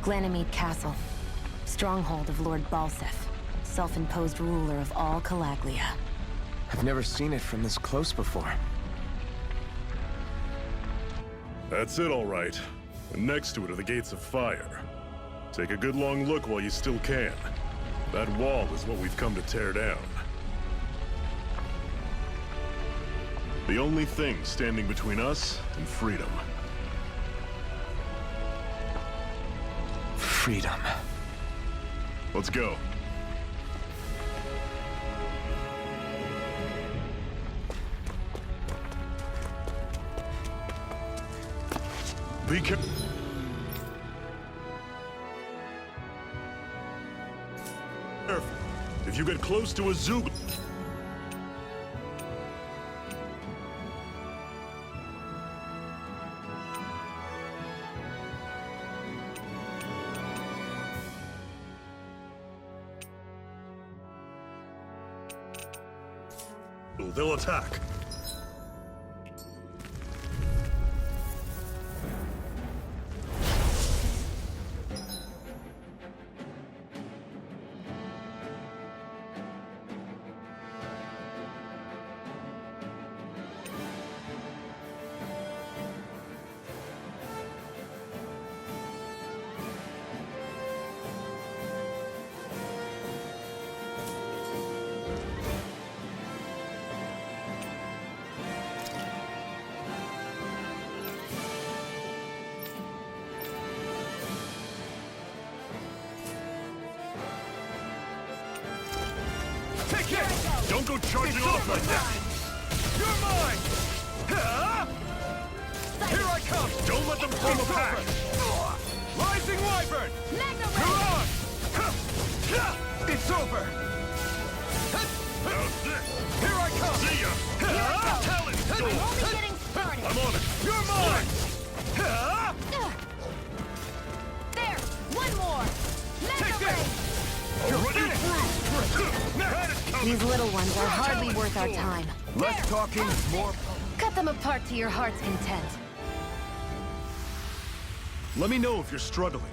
Ganymede Castle. Stronghold of Lord Balseth, self-imposed ruler of all Calaglia. I've never seen it from this close before. That's it, all right. And next to it are the Gates of Fire. Take a good long look while you still can. That wall is what we've come to tear down. The only thing standing between us and freedom. Freedom. Let's go. Be careful. If you get close to a Zug... they'll attack. Don't go charging off like that! You're mine! Here I come! Don't let them form a pack! Rising Wyvern! You're on! It's over! How's this? Here I come! See ya! Talent! I'm only getting started! I'm on it! You're mine! There! One more! Take this! I'll run you through! These little ones are hardly worth our time. Less talking, more... Cut them apart to your heart's content. Let me know if you're struggling.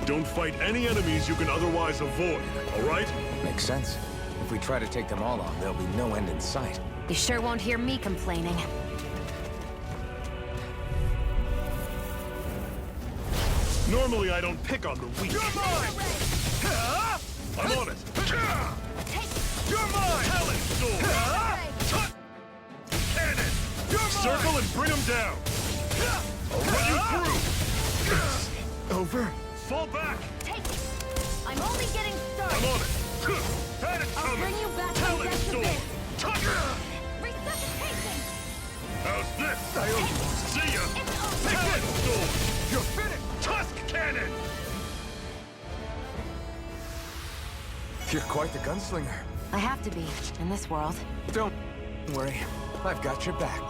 Don't fight any enemies you can otherwise avoid, all right? Makes sense. If we try to take them all on, there'll be no end in sight. You sure won't hear me complaining. Normally I don't pick on the weak. You're mine! I'm on it! You're mine! Talent sword! Cannon! You're mine! Circle and bring them down! I'll run you through! Over? Fall back! Take it! I'm only getting started! I'm on it! Had it I'll coming! bring you back from Talent death to sword! this! Resuscitation! How's this? See ya! It's over! Talent sword! You're finished! Tusk cannon! You're quite the gunslinger. I have to be, in this world. Don't worry. I've got your back.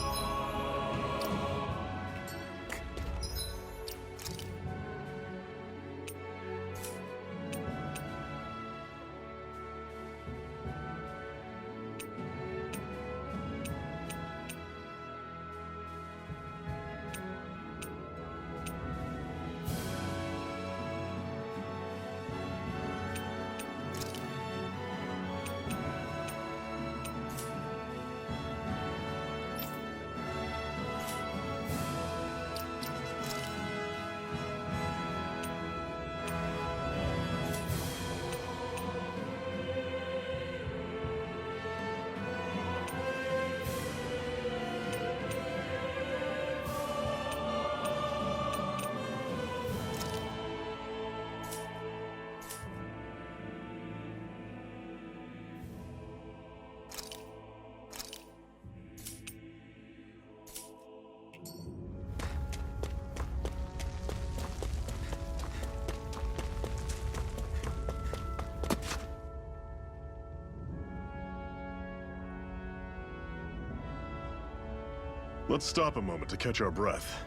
Let's stop a moment to catch our breath.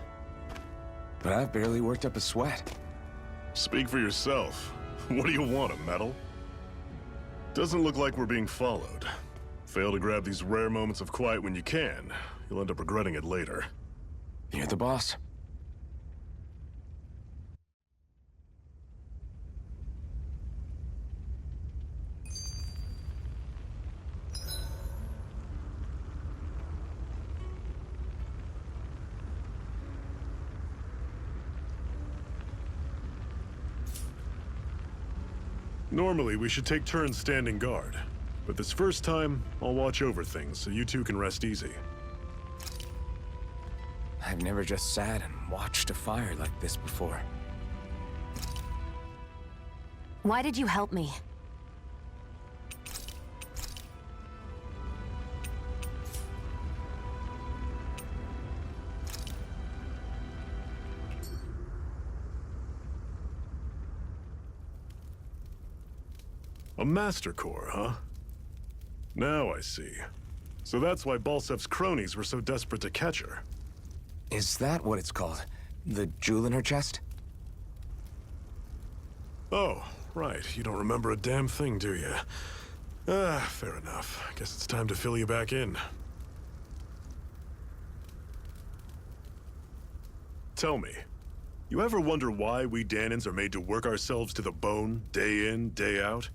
but I've barely worked up a sweat. Speak for yourself. What do you want, a medal? Doesn't look like we're being followed. Fail to grab these rare moments of quiet when you can. You'll end up regretting it later. You're the boss. Normally, we should take turns standing guard. But this first time, I'll watch over things so you two can rest easy. I've never just sat and watched a fire like this before. Why did you help me? A Master Core, huh? Now I see. So that's why Balsef's cronies were so desperate to catch her. Is that what it's called? The jewel in her chest? Oh, right. You don't remember a damn thing, do you? Fair enough. Guess it's time to fill you back in. Tell me, you ever wonder why we Dahnans are made to work ourselves to the bone, day in, day out?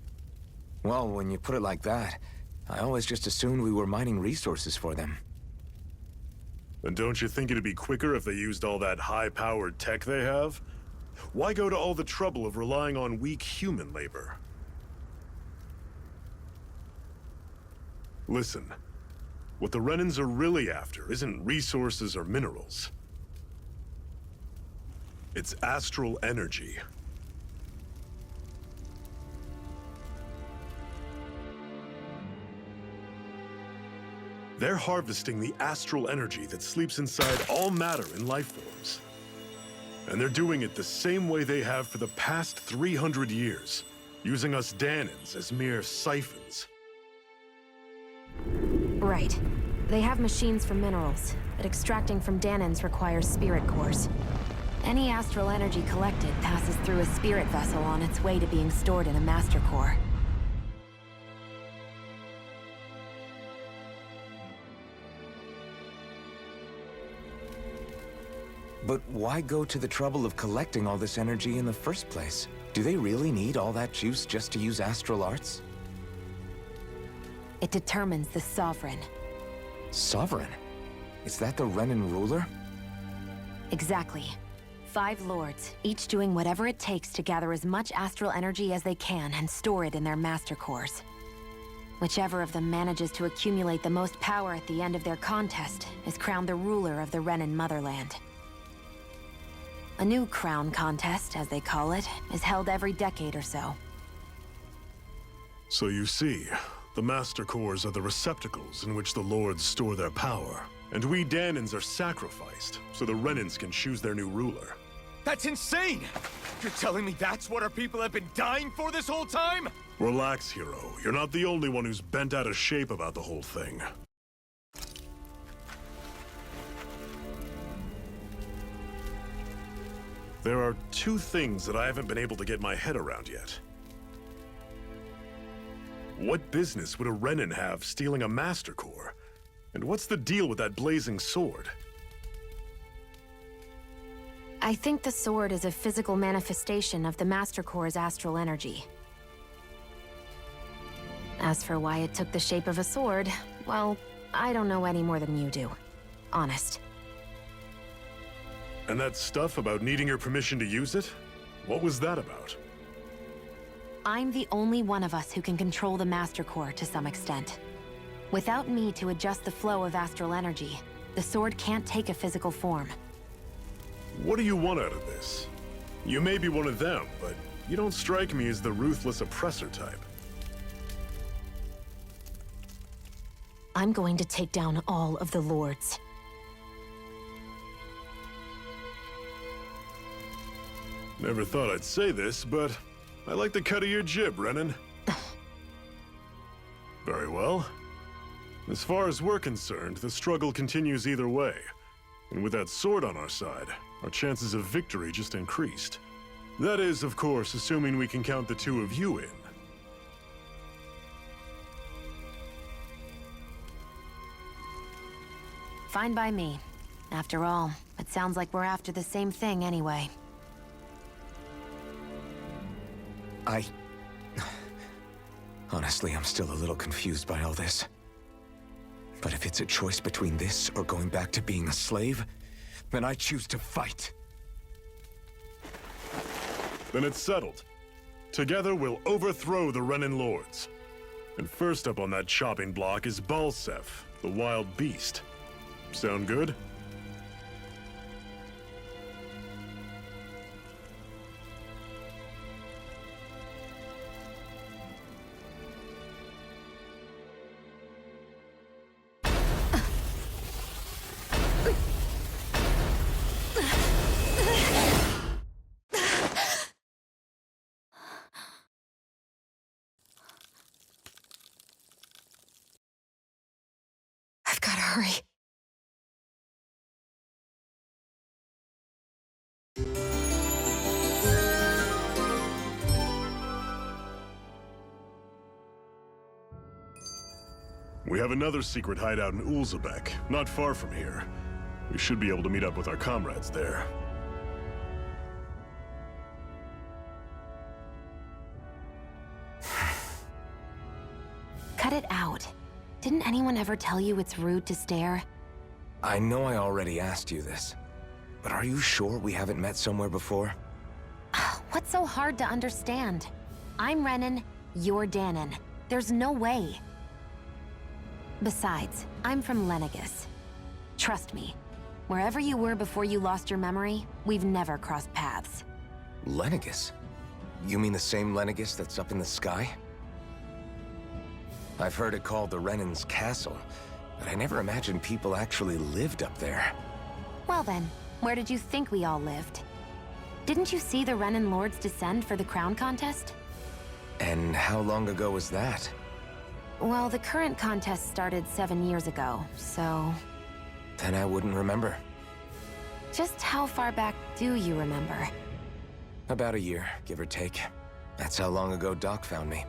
Well, when you put it like that, I always just assumed we were mining resources for them. And don't you think it'd be quicker if they used all that high-powered tech they have? Why go to all the trouble of relying on weak human labor? Listen, what the Renans are really after isn't resources or minerals. It's astral energy. They're harvesting the astral energy that sleeps inside all matter in life forms. And they're doing it the same way they have for the past 300 years, using us Dahnans as mere siphons. Right. They have machines for minerals, but extracting from Dahnans requires spirit cores. Any astral energy collected passes through a spirit vessel on its way to being stored in a master core. But why go to the trouble of collecting all this energy in the first place? Do they really need all that juice just to use astral arts? It determines the Sovereign. Sovereign? Is that the Renan ruler? Exactly. 5 lords, each doing whatever it takes to gather as much astral energy as they can and store it in their master cores. Whichever of them manages to accumulate the most power at the end of their contest is crowned the ruler of the Renan motherland. A new crown contest, as they call it, is held every decade or so. So you see, the Master Cores are the receptacles in which the Lords store their power. And we Dahnans are sacrificed, so the Renans can choose their new ruler. That's insane! You're telling me that's what our people have been dying for this whole time? Relax, hero. You're not the only one who's bent out of shape about the whole thing. There are 2 things that I haven't been able to get my head around yet. What business would a Renan have stealing a Master Core? And what's the deal with that blazing sword? I think the sword is a physical manifestation of the Master Core's astral energy. As for why it took the shape of a sword, well, I don't know any more than you do. Honest. And that stuff about needing your permission to use it? What was that about? I'm the only one of us who can control the Master Core to some extent. Without me to adjust the flow of astral energy, the sword can't take a physical form. What do you want out of this? You may be one of them, but you don't strike me as the ruthless oppressor type. I'm going to take down all of the lords. Never thought I'd say this, but I like the cut of your jib, Renan. Very well. As far as we're concerned, the struggle continues either way. And with that sword on our side, our chances of victory just increased. That is, of course, assuming we can count the two of you in. Fine by me. After all, it sounds like we're after the same thing anyway. Honestly, I'm still a little confused by all this. But if it's a choice between this or going back to being a slave, then I choose to fight. Then it's settled. Together we'll overthrow the Renan lords. And first up on that chopping block is Balsef, the wild beast. Sound good? I've gotta hurry. We have another secret hideout in Ulzebek, not far from here. We should be able to meet up with our comrades there. Cut it out. Didn't anyone ever tell you it's rude to stare? I know I already asked you this, but are you sure we haven't met somewhere before? What's so hard to understand? I'm Renan, you're Danon. There's no way. Besides, I'm from Lenegus. Trust me, wherever you were before you lost your memory, we've never crossed paths. Lenegus? You mean the same Lenegus that's up in the sky? I've heard it called the Renan's Castle, but I never imagined people actually lived up there. Well then, where did you think we all lived? Didn't you see the Renan lords descend for the crown contest? And how long ago was that? Well, the current contest started 7 years ago, so... Then I wouldn't remember. Just how far back do you remember? About a year, give or take. That's how long ago Doc found me.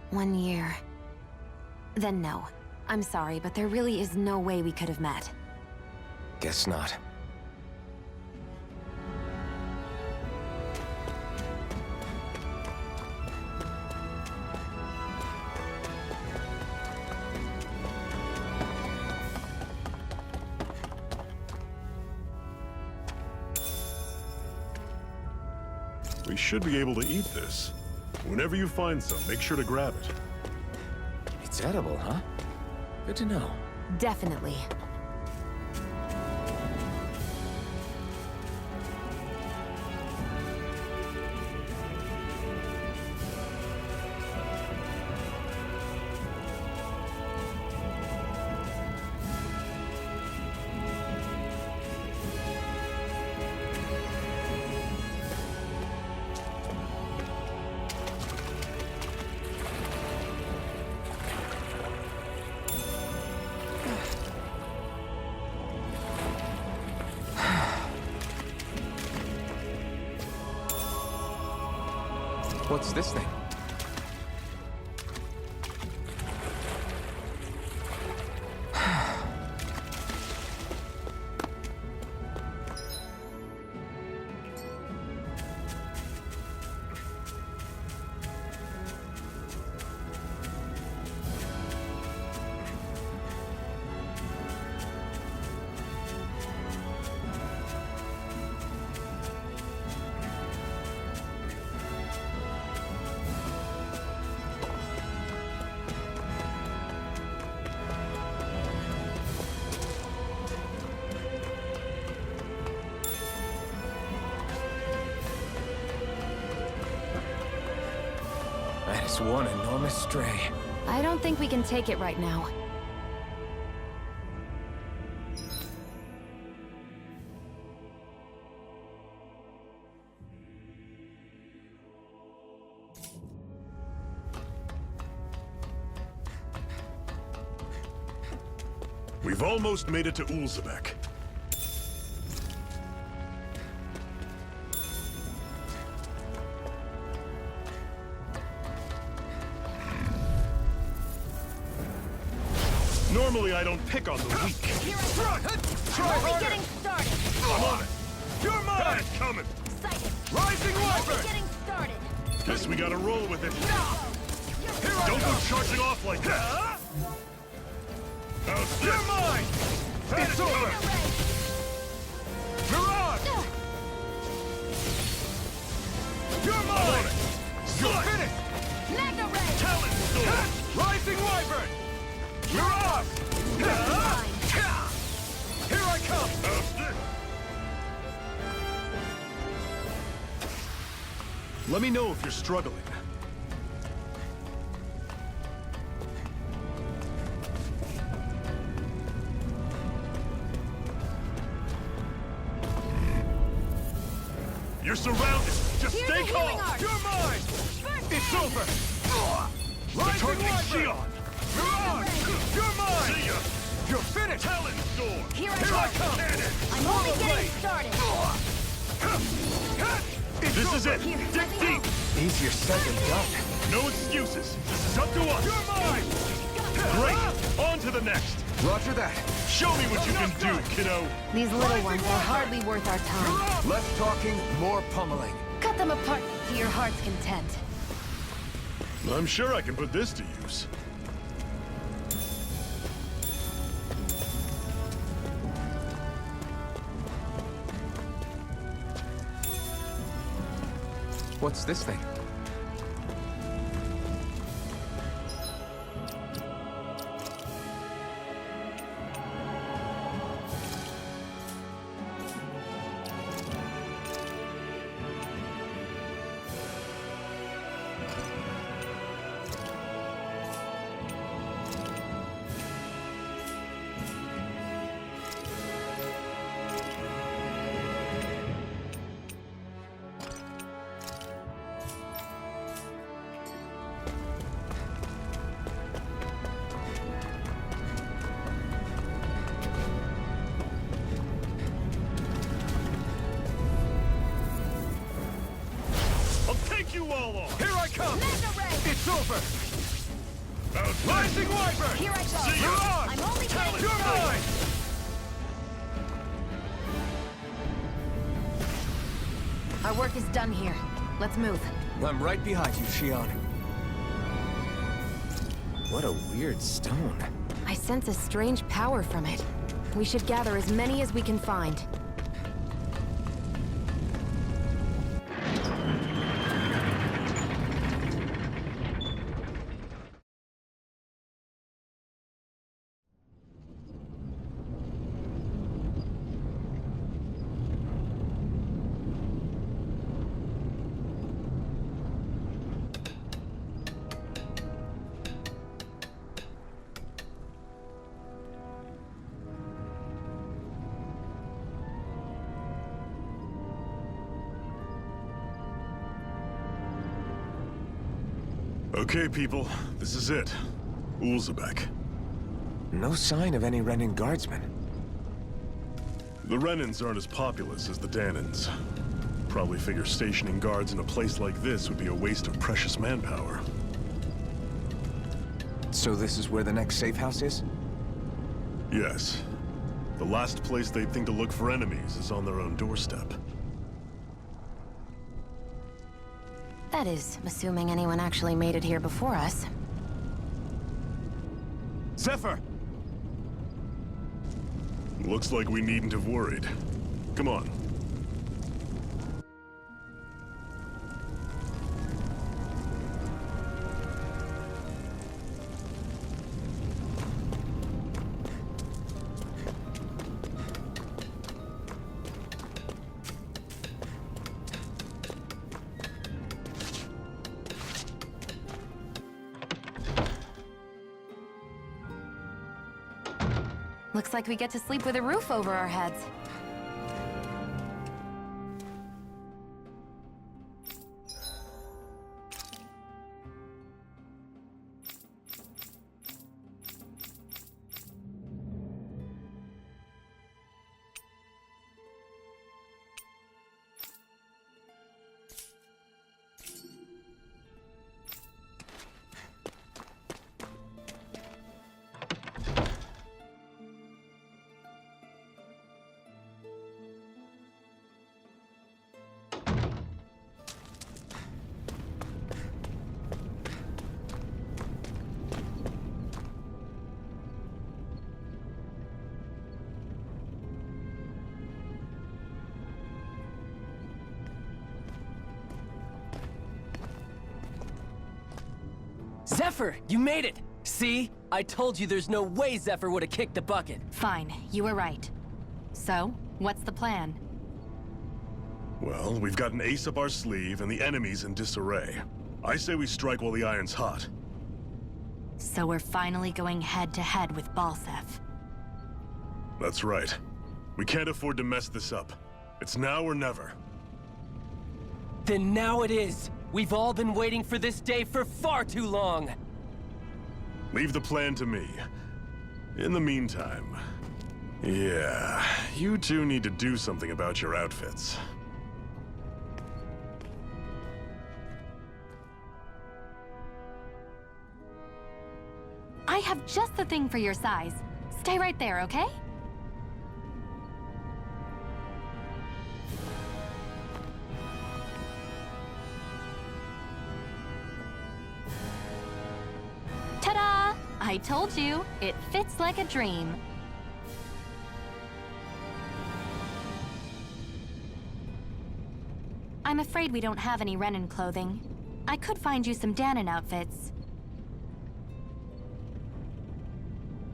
1 year. Then no. I'm sorry, but there really is no way we could have met. Guess not. We should be able to eat this. Whenever you find some, make sure to grab it. It's edible, huh? Good to know. Definitely. What's this thing? That is one enormous stray. I don't think we can take it right now. We've almost made it to Ulzebek. Normally, I don't pick on the weak. Here I Run! go. Try I'm only harder! getting started. I'm on it. You're mine! Got it coming. Excited. Rising I'm only Wyvern! getting started. Guess we gotta roll with it. Here I Don't go! go charging off like that. How's this? You're mine! It's over! Mirage! You're I'm on mine! it. You're Slice. finished! Mega Ray. Talent storm. Rising Wyvern! Mirage! Here I come! How's this? Let me know if you're struggling. You're surrounded. Just Here's stay a calm. healing art. You're mine! First It's aid. over! The Rising targeting Wyvern! Shion. Mirage! You're mine! See ya. You're finished! Talent storm. Here I Here I go. come! Cannon. I'm only getting Blade. started. It's This is over. it. Here, Dig let me deep. help. Easier said than done. No excuses. This is up to us. You're mine! Great. On to the next. Roger that. Show me what you can do, kiddo. These little ones are hardly worth our time. Less talking, more pummeling. Cut them apart to your heart's content. I'm sure I can put this to use. What's this thing? I'll take you all on. Here I come! Mega Ray. It's over! How's this? Rising Wyvern! Here I go. See ya. Mirage! I'm only getting You're started. mine! Our work is done here. Let's move. I'm right behind you, Shion. What a weird stone. I sense a strange power from it. We should gather as many as we can find. Okay, people. This is it. Ulzebek. No sign of any Renan guardsmen. The Renans aren't as populous as the Dahnans. Probably figure stationing guards in a place like this would be a waste of precious manpower. So this is where the next safe house is? Yes. The last place they'd think to look for enemies is on their own doorstep. That is, assuming anyone actually made it here before us. Zephyr! Looks like we needn't have worried. Come on. Looks like we get to sleep with a roof over our heads. Zephyr, you made it! See? I told you there's no way Zephyr would have kicked the bucket. Fine, you were right. So, what's the plan? Well, we've got an ace up our sleeve and the enemy's in disarray. I say we strike while the iron's hot. So we're finally going head-to-head with Balsef. That's right. We can't afford to mess this up. It's now or never. Then now it is! We've all been waiting for this day for far too long! Leave the plan to me. In the meantime... yeah, you two need to do something about your outfits. I have just the thing for your size. Stay right there, okay? Ta-da! I told you, it fits like a dream. I'm afraid we don't have any Renan clothing. I could find you some Dahnan outfits.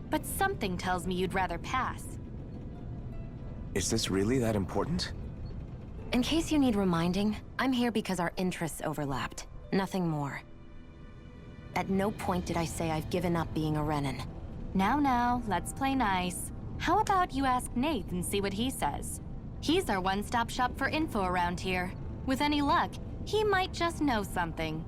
But something tells me you'd rather pass. Is this really that important? In case you need reminding, I'm here because our interests overlapped. Nothing more. At no point did I say I've given up being a Renan. Now, let's play nice. How about you ask Nath and see what he says? He's our one-stop shop for info around here. With any luck, he might just know something.